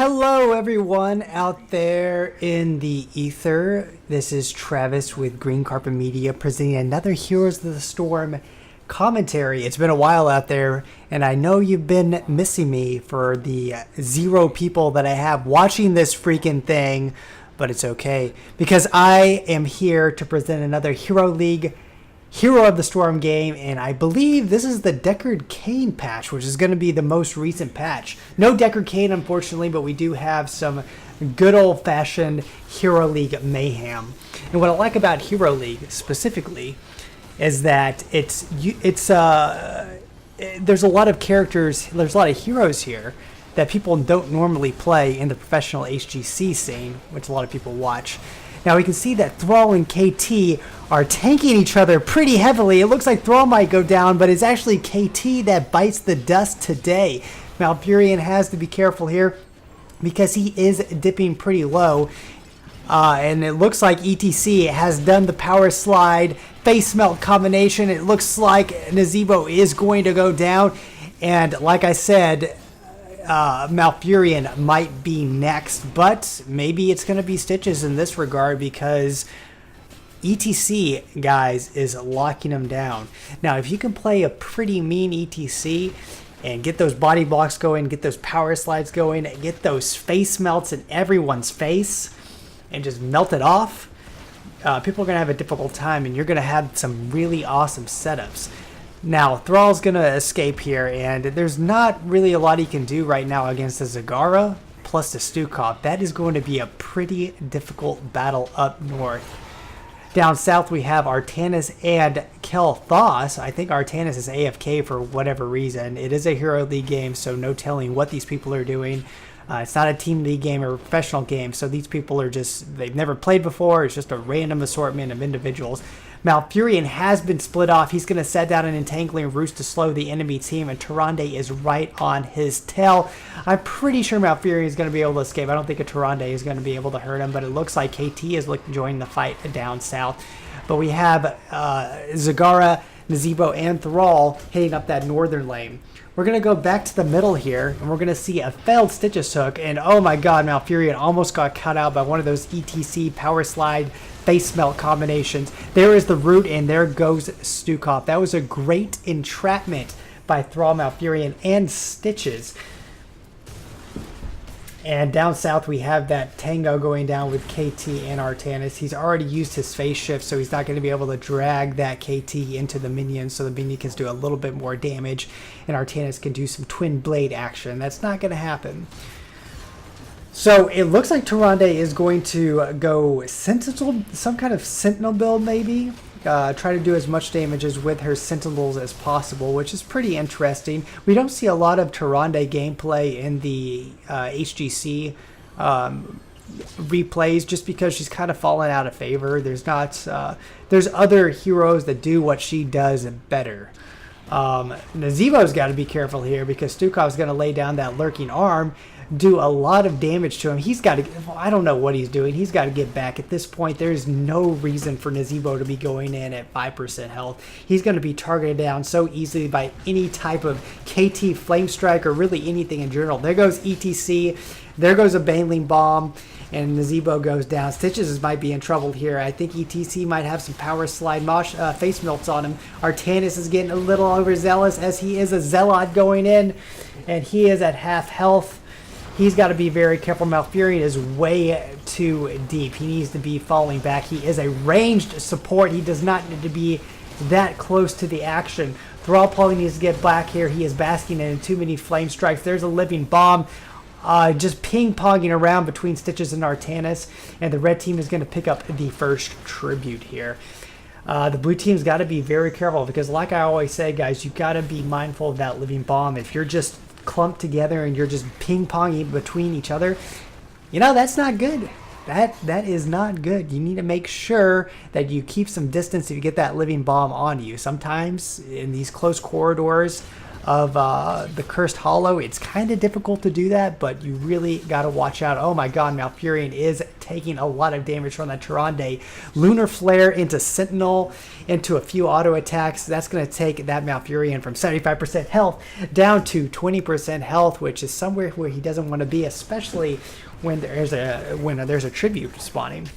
Hello, everyone out there in the ether. This is Travis with Green Carpet Media presenting another Heroes of the Storm commentary. It's been a while out there, and I know you've been missing me for the 0 people that I have watching this freaking thing, but it's okay because I am here to present another Hero League Hero of the Storm game, and I believe this is the Deckard Cain patch, which is going to be the most recent patch. No Deckard Cain, unfortunately, but we do have some good old-fashioned Hero League mayhem. And what I like about Hero League specifically is that there's a lot of characters, there's a lot of heroes here that people don't normally play in the professional HGC scene, which a lot of people watch. Now we can see that Thrall and KT are tanking each other pretty heavily. It looks like Thrall might go down, but it's actually KT that bites the dust today. Malfurion has to be careful here because he is dipping pretty low. And it looks like ETC has done the power slide face melt combination. It looks like Nazeebo is going to go down. And like I said, Malfurion might be next, but maybe it's going to be Stitches in this regard because ETC, guys, is locking him down. Now, if you can play a pretty mean ETC and get those body blocks going, get those power slides going, get those face melts in everyone's face and just melt it off, people are going to have a difficult time and you're going to have some really awesome setups. Now, Thrall's going to escape here, and there's not really a lot he can do right now against the Zagara plus the Stukov. That is going to be a pretty difficult battle up north. Down south, we have Artanis and kae'thas. I think Artanis is AFK for whatever reason. It is a Hero League game, so no telling what these people are doing. It's not a Team League game or a professional game, so these people are just, they've never played before. It's just a random assortment of individuals. Malfurion has been split off. He's going to set down an entangling roost to slow the enemy team, and Tyrande is right on his tail. I'm pretty sure Malfurion is going to be able to escape. I don't think a Tyrande is going to be able to hurt him, but it looks like KT is joining the fight down south. But we have Zagara, Nazeebo, and Thrall heading up that northern lane. We're going to go back to the middle here, and we're going to see a failed Stitches hook, and oh my god, Malfurion almost got cut out by one of those ETC power slide face melt combinations. There is the root, and there goes Stukov. That was a great entrapment by Thrall, Malfurion, and Stitches. And down south, we have that Tango going down with KT and Artanis. He's already used his phase shift, so he's not going to be able to drag that KT into the minions, so the minion can do a little bit more damage, and Artanis can do some twin blade action. That's not going to happen. So it looks like Tyrande is going to go Sentinel, some kind of Sentinel build maybe. Try to do as much damage as with her Sentinels as possible, which is pretty interesting. We don't see a lot of Tyrande gameplay in the HGC replays just because she's kind of fallen out of favor. There's not there's other heroes that do what she does better. Nazeebo's got to be careful here because Stukov's going to lay down that lurking arm, do a lot of damage to him. He's got to, I don't know what he's doing. He's got to get back. At this point, there's no reason for Nazeebo to be going in at 5% health. He's going to be targeted down so easily by any type of KT Flame Strike or really anything in general. There goes ETC. There goes a Baneling Bomb. And Nazeebo goes down. Stitches might be in trouble here. I think ETC might have some power slide face melts on him. Artanis is getting a little overzealous as he is a Zealot going in. And he is at half health. He's got to be very careful. Malfurion is way too deep. He needs to be falling back. He is a ranged support. He does not need to be that close to the action. Thrall probably needs to get back here. He is basking in too many flame strikes. There's a living bomb. Just ping-ponging around between Stitches and Artanis, and the red team is going to pick up the first tribute here. The blue team's got to be very careful because, like I always say, guys, you got to be mindful of that living bomb. If you're just clumped together and you're just ping-ponging between each other, you know, that's not good. That is not good. You need to make sure that you keep some distance if you get that living bomb on you. Sometimes in these close corridors of the Cursed Hollow, it's kind of difficult to do that, but you really got to watch out. Oh my god, Malfurion is taking a lot of damage from that Tyrande. Lunar Flare into Sentinel, into a few auto attacks. That's going to take that Malfurion from 75% health down to 20% health, which is somewhere where he doesn't want to be, especially when there's a tribute spawning.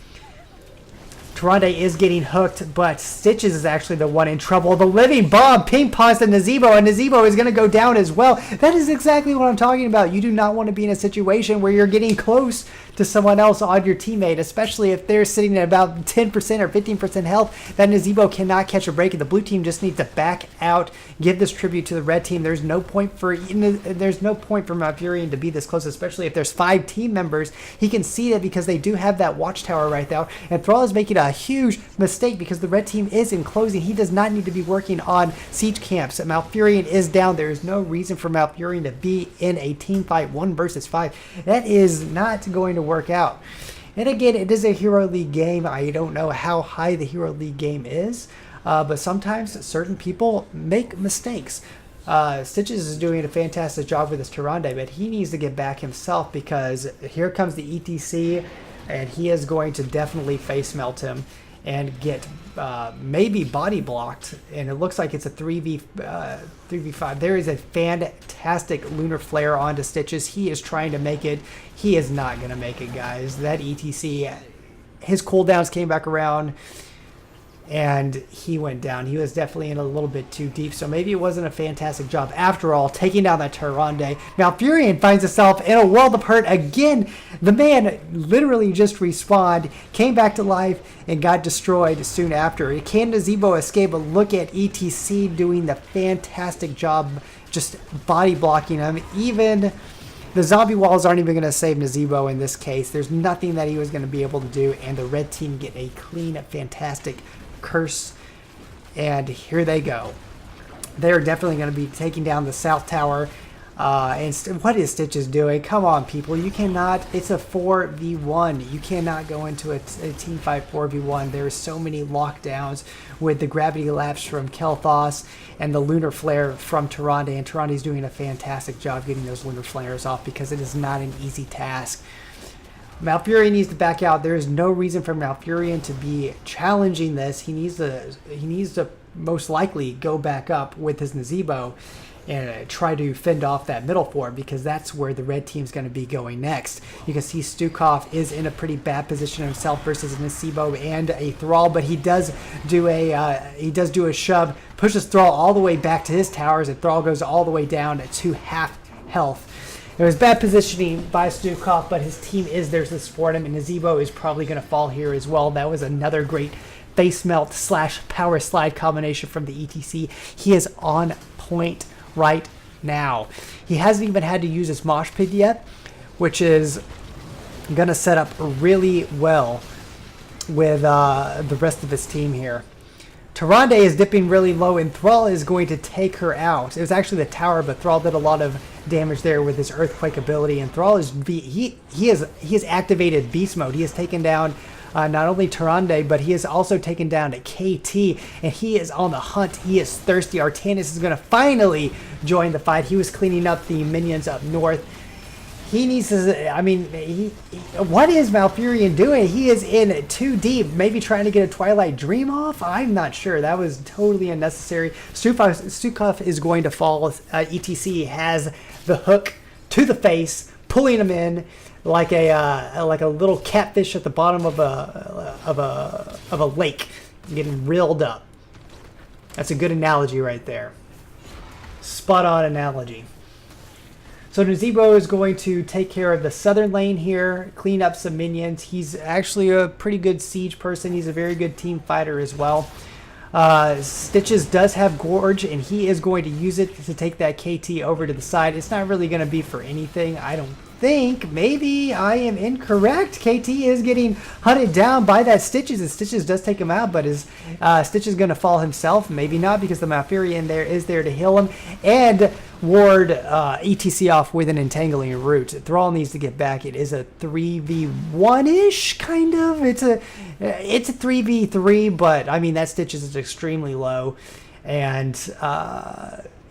Tyrande is getting hooked, but Stitches is actually the one in trouble. The Living Bomb ping-pongs to Nazeebo, and Nazeebo is going to go down as well. That is exactly what I'm talking about. You do not want to be in a situation where you're getting close to someone else on your teammate, especially if they're sitting at about 10% or 15% health. That Nazeebo cannot catch a break, and the blue team just needs to back out, give this tribute to the red team. There's no point for Malfurion to be this close, especially if there's 5 team members. He can see that because they do have that watchtower right now, and Thrall is making a huge mistake because the red team is enclosing. He does not need to be working on siege camps. Malfurion is down. There is no reason for Malfurion to be in a team fight 1 versus 5. That is not going to work out. And again, it is a Hero League game. I don't know how high the Hero League game is, but sometimes certain people make mistakes. Stitches is doing a fantastic job with this Tyrande, but he needs to get back himself because here comes the ETC, and he is going to definitely face melt him and get maybe body blocked. And it looks like it's a 3v5. There is a fantastic Lunar Flare onto Stitches. He is trying to make it. He is not going to make it, guys. That ETC, his cooldowns came back around, and he went down. He was definitely in a little bit too deep, so maybe it wasn't a fantastic job after all, taking down that Tyrande. Malfurion finds himself in a world of hurt again. The man literally just respawned, came back to life, and got destroyed soon after. Can Nazeebo escape? But look at ETC doing the fantastic job just body blocking him. Even the zombie walls aren't even going to save Nazeebo in this case. There's nothing that he was going to be able to do, and the red team get a clean, fantastic curse, and here they go. They're definitely going to be taking down the south tower. And what is Stitches doing? Come on, people. You cannot. It's a 4v1. You cannot go into a team fight 4v1. There are so many lockdowns with the gravity lapse from kae'thas and the lunar flare from Tyrande, and Tyrande is doing a fantastic job getting those lunar flares off because it is not an easy task. Malfurion needs to back out. There is no reason for Malfurion to be challenging this. He needs to most likely go back up with his Nazeebo and try to fend off that middle fort, because that's where the red team's going to be going next. You can see Stukov is in a pretty bad position himself versus a Nazeebo and a Thrall, but he does do a shove, pushes Thrall all the way back to his towers, and Thrall goes all the way down to half health. It was bad positioning by Stukov, but his team is there to support him, and Nazeebo is probably going to fall here as well. That was another great face melt / power slide combination from the ETC. He is on point right now. He hasn't even had to use his mosh pit yet, which is going to set up really well with the rest of his team here. Tyrande is dipping really low, and Thrall is going to take her out. It was actually the tower, but Thrall did a lot of damage there with his earthquake ability, and Thrall is he has activated beast mode. He has taken down not only Tyrande, but he has also taken down KT, and he is on the hunt. He is thirsty. Artanis is going to finally join the fight. He was cleaning up the minions up north. He needs to, I mean, what is Malfurion doing? He is in too deep. Maybe trying to get a Twilight Dream off? I'm not sure. That was totally unnecessary. Stukov is going to fall. ETC has the hook to the face, pulling him in like a little catfish at the bottom of a lake, getting reeled up. That's a good analogy right there. Spot on analogy. So Nazeebo is going to take care of the southern lane here, clean up some minions. He's actually a pretty good siege person. He's a very good team fighter as well. Stitches does have Gorge, and he is going to use it to take that KT over to the side. It's not really going to be for anything, I don't think. Maybe I am incorrect. KT is getting hunted down by that Stitches, and Stitches does take him out, but is Stitches going to fall himself? Maybe not, because the Malfurion is there to heal him and ward ETC off with an entangling root. Thrall needs to get back. It is a 3v1-ish, kind of. It's a 3v3, but I mean, that Stitches is extremely low, and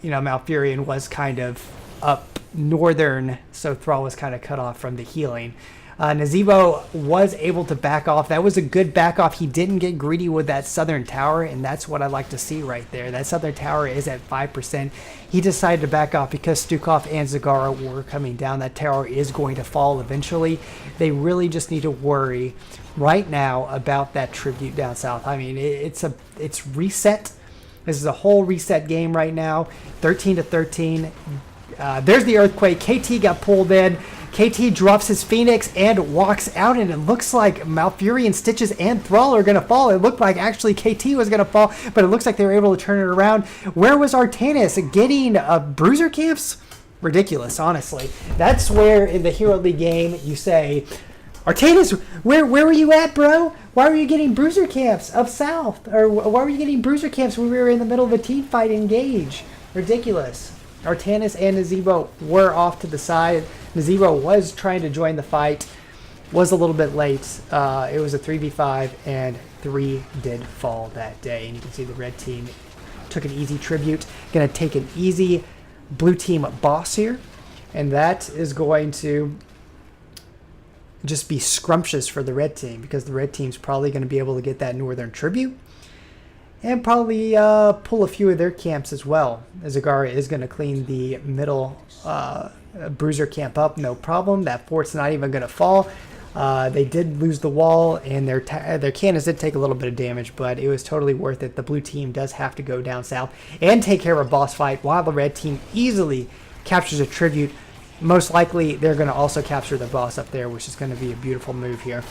Malfurion was kind of up northern, so Thrall was kind of cut off from the healing. Nazebo was able to back off. That was a good back off. He didn't get greedy with that southern tower, and that's what I like to see right there. That southern tower is at 5%. He decided to back off because Stukov and Zagara were coming down. That tower is going to fall eventually. They really just need to worry right now about that tribute down south. I mean, it's reset. This is a whole reset game right now. 13-13. There's the earthquake. KT got pulled in. KT drops his Phoenix and walks out, and it looks like Malfurion, Stitches, and Thrall are going to fall. It looked like actually KT was going to fall, but it looks like they were able to turn it around. Where was Artanis getting bruiser camps? Ridiculous, honestly. That's where in the Hero League game you say, Artanis, where were you at, bro? Why were you getting bruiser camps up south? Or why were you getting bruiser camps when we were in the middle of a team fight? Engage. Ridiculous. Artanis and Nazebo were off to the side. Nazebo was trying to join the fight, was a little bit late. It was a 3v5, and 3 did fall that day. And you can see the red team took an easy tribute. Going to take an easy blue team boss here, and that is going to just be scrumptious for the red team, because the red team's probably going to be able to get that northern tribute and probably pull a few of their camps as well. Zagara is going to clean the middle bruiser camp up, no problem. That fort's not even going to fall. They did lose the wall, and their cannons did take a little bit of damage, but it was totally worth it. The blue team does have to go down south and take care of a boss fight, while the red team easily captures a tribute. Most likely, they're going to also capture the boss up there, which is going to be a beautiful move here.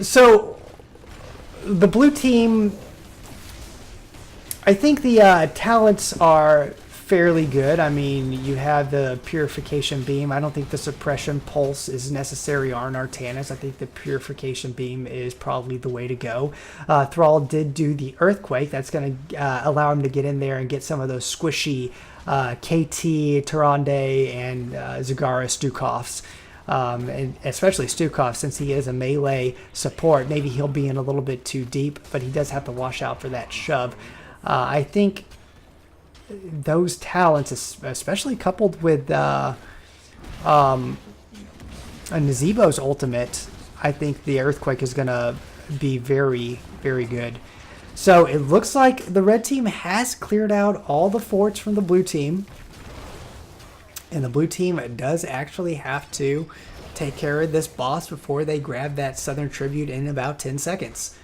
So the blue team, I think the talents are fairly good. I mean, you have the Purification Beam. I don't think the Suppression Pulse is necessary on Artanis. I think the Purification Beam is probably the way to go. Thrall did do the Earthquake. That's going to allow him to get in there and get some of those squishy KT, Tyrande, and Zagara Stukovs. And especially Stukov, since he is a melee support. Maybe he'll be in a little bit too deep, but he does have to watch out for that shove. I think those talents, especially coupled with Nazebo's ultimate, I think the Earthquake is going to be very, very good. So it looks like the red team has cleared out all the forts from the blue team. And the blue team does actually have to take care of this boss before they grab that southern tribute in about 10 seconds.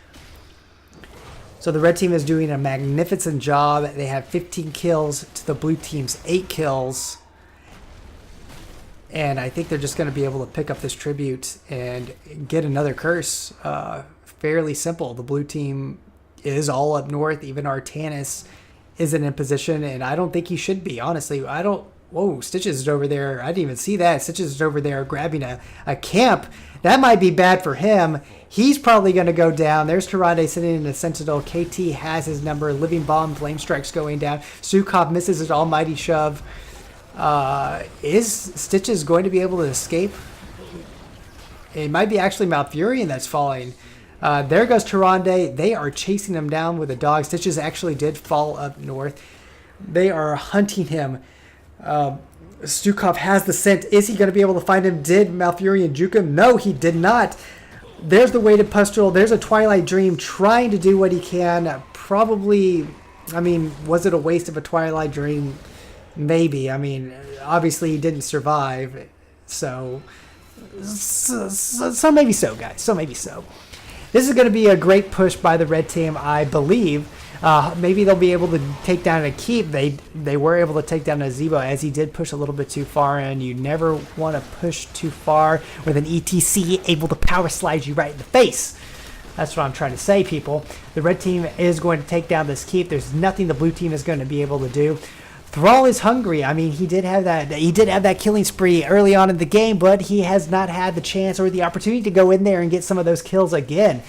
So the red team is doing a magnificent job. They have 15 kills to the blue team's 8 kills. And I think they're just going to be able to pick up this tribute and get another curse. Fairly simple. The blue team is all up north. Even Artanis isn't in position, and I don't think he should be, honestly. Whoa, Stitches is over there. I didn't even see that. Stitches is over there grabbing a camp. That might be bad for him. He's probably going to go down. There's Tyrande sitting in a Sentinel. KT has his number. Living Bomb, Flame Strike's going down. Stukov misses his almighty shove. Is Stitches going to be able to escape? It might be actually Malfurion that's falling. There goes Tyrande. They are chasing him down with a dog. Stitches actually did fall up north. They are hunting him. Stukov has the scent. Is he going to be able to find him? Did Malfurion juke him? No, he did not. There's the weighted pustule. There's a Twilight Dream trying to do what he can. Probably, I mean, was it a waste of a Twilight Dream? Maybe. I mean, obviously he didn't survive. So maybe so, guys. So maybe so. This is going to be a great push by the red team, I believe. Maybe they'll be able to take down a keep. They were able to take down Nazebo, as he did push a little bit too far, and you never want to push too far with an ETC able to power slide you right in the face. That's what I'm trying to say, people. The red team is going to take down this keep. There's nothing the blue team is going to be able to do. Thrall is hungry. I mean, he did have that killing spree early on in the game, but he has not had the chance or the opportunity to go in there and get some of those kills again.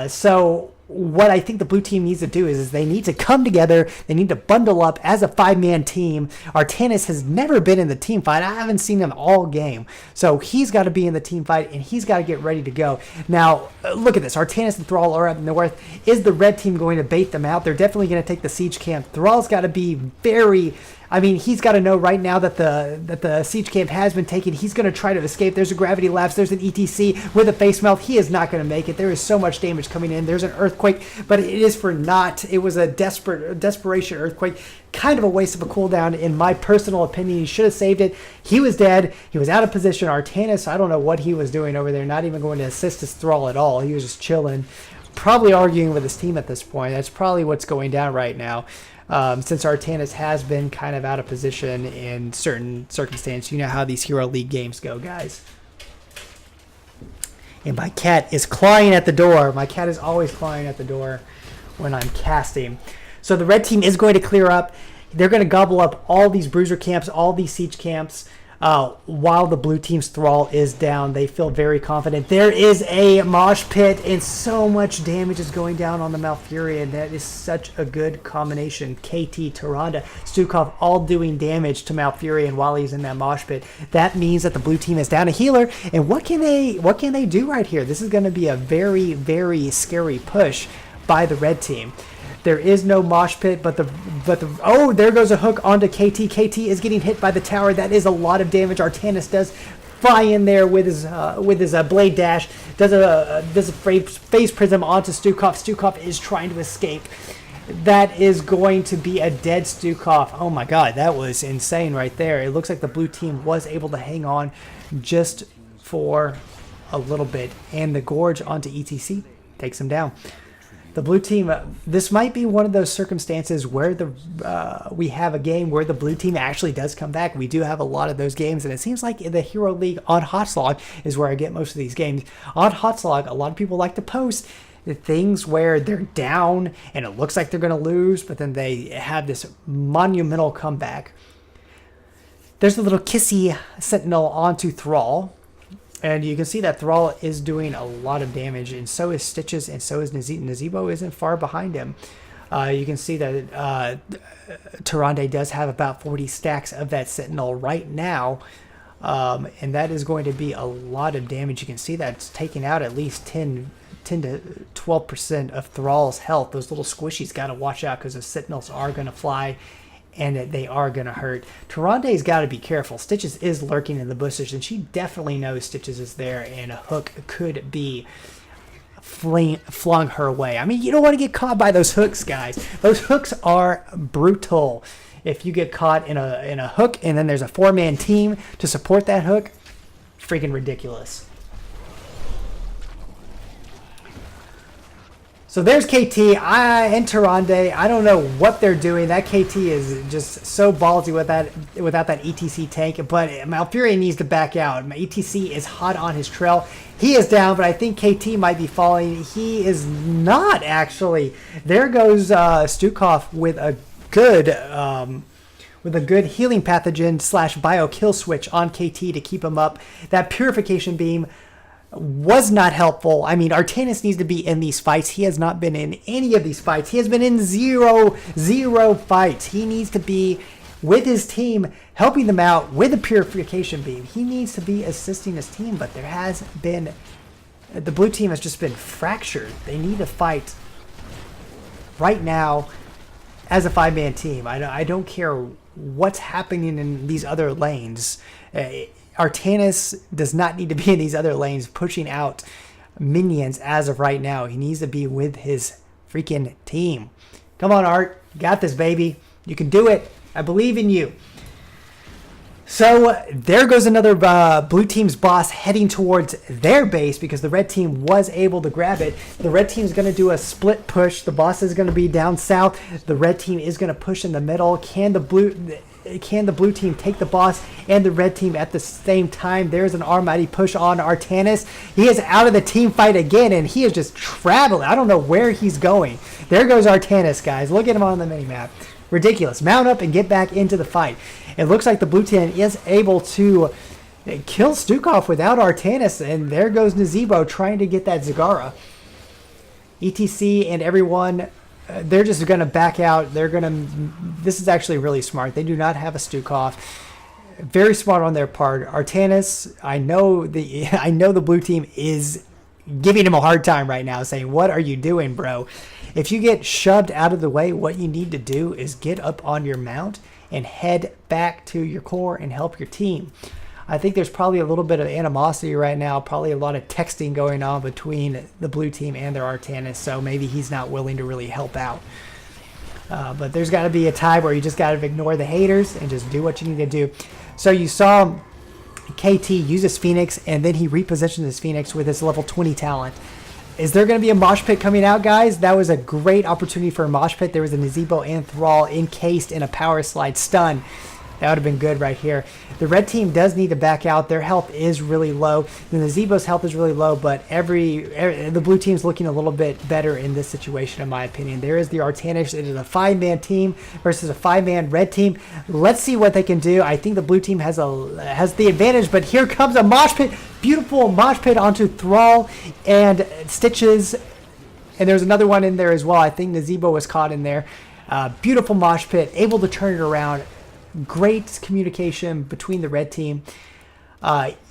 So what I think the blue team needs to do is they need to come together. They need to bundle up as a 5-man team. Artanis has never been in the team fight. I haven't seen him all game. So he's got to be in the team fight, and he's got to get ready to go. Now, look at this. Artanis and Thrall are up north. Is the red team going to bait them out? They're definitely going to take the siege camp. Thrall's got to be very I mean, he's got to know right now that the siege camp has been taken. He's going to try to escape. There's a gravity lapse. There's an ETC with a face melt. He is not going to make it. There is so much damage coming in. There's an earthquake, but it is for naught. It was a desperation earthquake. Kind of a waste of a cooldown, in my personal opinion. He should have saved it. He was dead. He was out of position. Artanis, I don't know what he was doing over there. Not even going to assist his thrall at all. He was just chilling. Probably arguing with his team at this point. That's probably what's going down right now. Since Artanis has been kind of out of position in certain circumstances. You know how these Hero League games go, guys. And my cat is clawing at the door. My cat is always clawing at the door when I'm casting. So the red team is going to clear up. They're going to gobble up all these bruiser camps, all these siege camps, while the blue team's thrall is down. They feel very confident. There is a mosh pit, and so much damage is going down on the Malfurion. That is such a good combination. KT, Tyrande, Stukov all doing damage to Malfurion while he's in that mosh pit. That means that the blue team is down a healer. And what can they do right here? This is going to be a very, very scary push by the red team. There is no mosh pit, but oh, there goes a hook onto KT. KT is getting hit by the tower. That is a lot of damage. Artanis does fly in there with his blade dash. Does a phase prism onto Stukov. Stukov is trying to escape. That is going to be a dead Stukov. Oh my god, that was insane right there. It looks like the blue team was able to hang on just for a little bit, and the gorge onto ETC takes him down. The blue team, this might be one of those circumstances where we have a game where the blue team actually does come back. We do have a lot of those games, and it seems like in the Hero League on Hotslog is where I get most of these games. On Hotslog, a lot of people like to post the things where they're down and it looks like they're going to lose, but then they have this monumental comeback. There's a little kissy Sentinel onto Thrall. And you can see that Thrall is doing a lot of damage, and so is Stitches, and so is Nazebo isn't far behind him. You can see that Tyrande does have about 40 stacks of that Sentinel right now, and that is going to be a lot of damage. You can see that it's taking out at least 10 to 12% of Thrall's health. Those little squishies got to watch out because the Sentinels are going to fly, and they are going to hurt. Tyrande's got to be careful. Stitches is lurking in the bushes, and she definitely knows Stitches is there, and a hook could be flung her way. I mean, you don't want to get caught by those hooks, guys. Those hooks are brutal. If you get caught in a hook, and then there's a 4-man team to support that hook, freaking ridiculous. So there's KT and Tyrande. I don't know what they're doing. That KT is just so ballsy without that ETC tank. But Malfurion needs to back out. ETC is hot on his trail. He is down, but I think KT might be falling. He is not, actually. There goes Stukov with a good healing pathogen / bio kill switch on KT to keep him up. That purification beam was not helpful. I mean, Artanis needs to be in these fights. He has not been in any of these fights. He has been in zero fights. He needs to be with his team, helping them out with the purification beam. He needs to be assisting his team, but the blue team has just been fractured. They need to fight right now as a 5-man team. I don't care what's happening in these other lanes. Artanis does not need to be in these other lanes pushing out minions as of right now. He needs to be with his freaking team. Come on, Art. You got this, baby. You can do it. I believe in you. So there goes another blue team's boss heading towards their base because the red team was able to grab it. The red team is going to do a split push. The boss is going to be down south. The red team is going to push in the middle. Can the blue team take the boss and the red team at the same time? There's an almighty push on Artanis. He is out of the team fight again, and he is just traveling. I don't know where he's going. There goes Artanis, guys. Look at him on the minimap. Ridiculous. Mount up and get back into the fight. It looks like the blue team is able to kill Stukov without Artanis, and there goes Nazebo trying to get that Zagara. ETC and everyone, they're just going to back out. This is actually really smart. They do not have a Stukov. Very smart on their part. Artanis, I know the blue team is giving him a hard time right now, saying, "What are you doing, bro?" If you get shoved out of the way, what you need to do is get up on your mount and head back to your core and help your team. I think there's probably a little bit of animosity right now, probably a lot of texting going on between the blue team and their Artanis, so maybe he's not willing to really help out. But there's got to be a time where you just got to ignore the haters and just do what you need to do. So you saw KT use his Phoenix, and then he repositioned his Phoenix with his level 20 talent. Is there going to be a mosh pit coming out, guys? That was a great opportunity for a mosh pit. There was a Nazebo and Thrall encased in a power slide stun. That would have been good right here. The red team does need to back out. Their health is really low. The Nazebo's health is really low, but the blue team's looking a little bit better in this situation, in my opinion. There is the Artanis. It is a 5-man team versus a 5-man red team. Let's see what they can do. I think the blue team has the advantage, but here comes a mosh pit. Beautiful mosh pit onto Thrall and Stitches. And there's another one in there as well. I think Nazebo was caught in there. Beautiful mosh pit, able to turn it around. Great communication between the red team.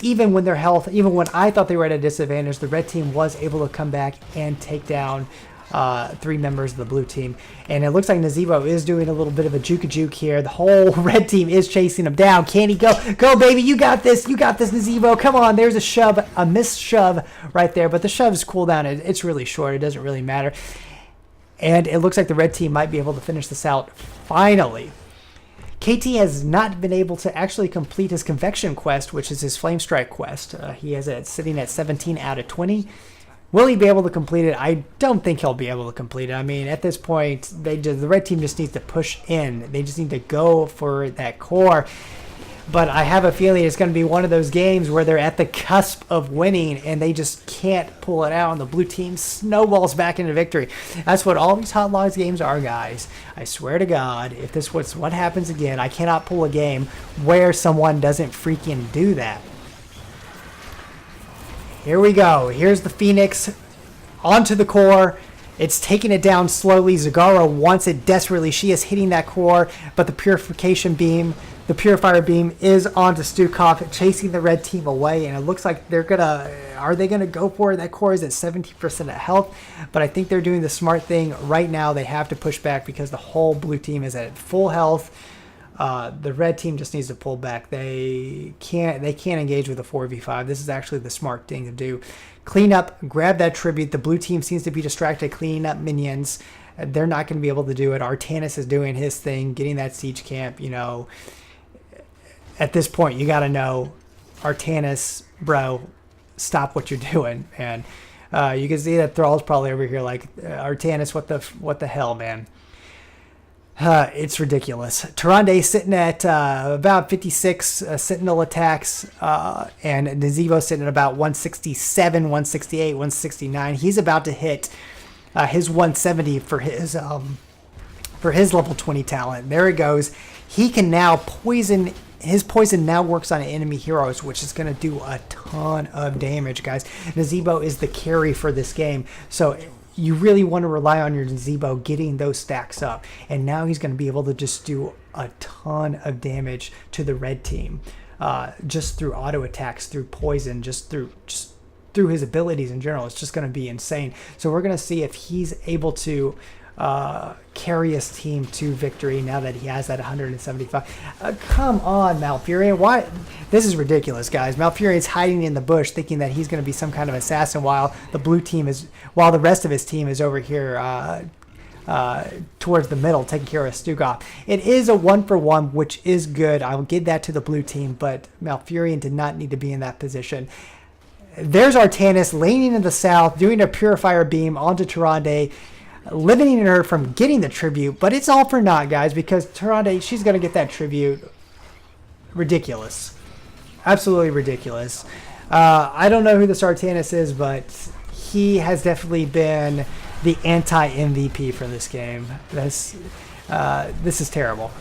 Even when I thought they were at a disadvantage, the red team was able to come back and take down 3 members of the blue team. And it looks like Nazebo is doing a little bit of a juke here. The whole red team is chasing him down. Can he go? Go, baby. You got this. You got this, Nazebo. Come on. There's a shove, a missed shove right there. But the shove's cooldown. It's really short. It doesn't really matter. And it looks like the red team might be able to finish this out finally. KT has not been able to actually complete his Convection quest, which is his Flame Strike quest. He has it sitting at 17 out of 20. Will he be able to complete it? I don't think he'll be able to complete it. I mean, at this point, the red team just needs to push in. They just need to go for that core. But I have a feeling it's going to be one of those games where they're at the cusp of winning and they just can't pull it out, and the blue team snowballs back into victory. That's what all these Hot Logs games are, guys. I swear to God, if this was what happens again, I cannot pull a game where someone doesn't freaking do that. Here we go. Here's the Phoenix onto the core. It's taking it down slowly. Zagara wants it desperately. She is hitting that core, but the Purifier beam is onto Stukov, chasing the red team away, and it looks like are they gonna go for it? That core is at 70% of health, but I think they're doing the smart thing right now. They have to push back because the whole blue team is at full health. The red team just needs to pull back. They can't engage with a 4v5. This is actually the smart thing to do. Clean up, grab that tribute. The blue team seems to be distracted cleaning up minions. They're not going to be able to do it. Artanis is doing his thing, getting that siege camp. You know, at this point, you got to know, Artanis, bro, stop what you're doing. And you can see that Thrall's probably over here like, Artanis, what the hell, man? It's ridiculous. Tyrande sitting at about 56 Sentinel attacks, and Nazebo sitting at about 167, 168, 169. He's about to hit his 170 for his level 20 talent. There it goes. He can now poison. His poison now works on enemy heroes, which is going to do a ton of damage, guys. Nazebo is the carry for this game, so you really want to rely on your Nazebo getting those stacks up. And now he's going to be able to just do a ton of damage to the red team, just through auto attacks, through poison, just through his abilities in general. It's just going to be insane. So we're going to see if he's able to carry his team to victory now that he has that 175. Come on, Malfurion. Why? This is ridiculous, guys. Malfurion's hiding in the bush thinking that he's going to be some kind of assassin while the rest of his team is over here towards the middle taking care of Stukov. It is a 1-for-1, which is good. I will give that to the blue team, but Malfurion did not need to be in that position. There's Artanis leaning in the south, doing a Purifier beam onto Tyrande, limiting her from getting the tribute, but it's all for naught, guys, because Tyrande, she's going to get that tribute. Ridiculous. Absolutely ridiculous. I don't know who this Artanis is, but he has definitely been the anti-MVP for this game. This is terrible.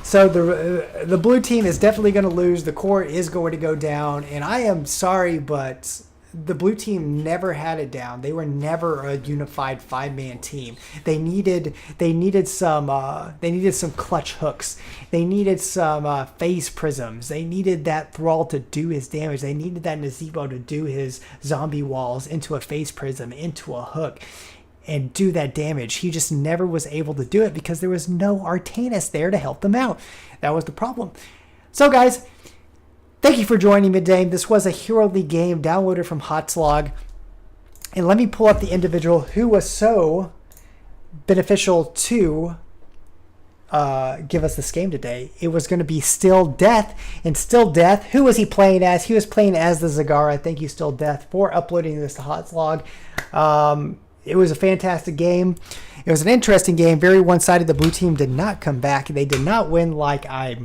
So the blue team is definitely going to lose. The core is going to go down, and I am sorry, but the blue team never had it down. They were never a unified 5-man team. They needed some clutch hooks. They needed some phase prisms. They needed that Thrall to do his damage. They needed that Nazebo to do his zombie walls into a phase prism, into a hook. and do that damage. He just never was able to do it because there was no Artanis there to help them out. That was the problem. So guys, thank you for joining me today. This was a Hero League game downloaded from Hotslog. And let me pull up the individual who was so beneficial to give us this game today. It was going to be Still Death. And Still Death, who was he playing as? He was playing as the Zagara. Thank you, Still Death, for uploading this to Hotslog. It was a fantastic game. It was an interesting game. Very one-sided. The blue team did not come back. They did not win like I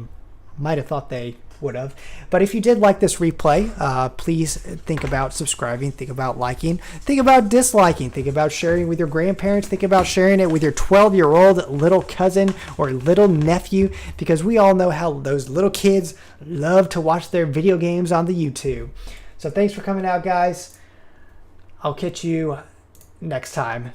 might have thought they would have. But if you did like this replay, please think about subscribing, think about liking, think about disliking, think about sharing with your grandparents, think about sharing it with your 12-year-old little cousin or little nephew, because we all know how those little kids love to watch their video games on the YouTube. So thanks for coming out, guys. I'll catch you next time.